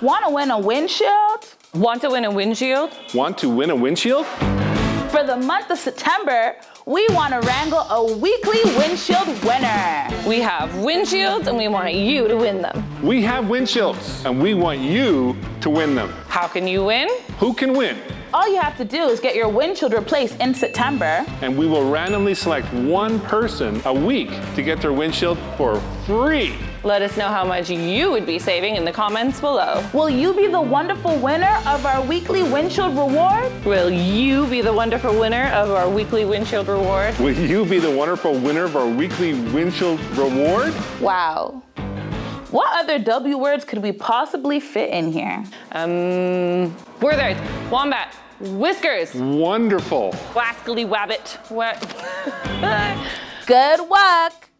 Want to win a windshield? Want to win a windshield? Want to win a windshield? For the month of September, we want to wrangle a weekly windshield winner. We have windshields and we want you to win them. We have windshields and we want you to win them. How can you win? Who can win? All you have to do is get your windshield replaced in September. And we will randomly select one person a week to get their windshield for free. Let us know how much you would be saving in the comments below. Will you be the wonderful winner of our weekly windshield reward? Will you be the wonderful winner of our weekly windshield reward? Will you be the wonderful winner of our weekly windshield reward? Wow. What other W words could we possibly fit in here? Werther's, wombat, whiskers, Wonderful. wascally wabbit. What? Good luck.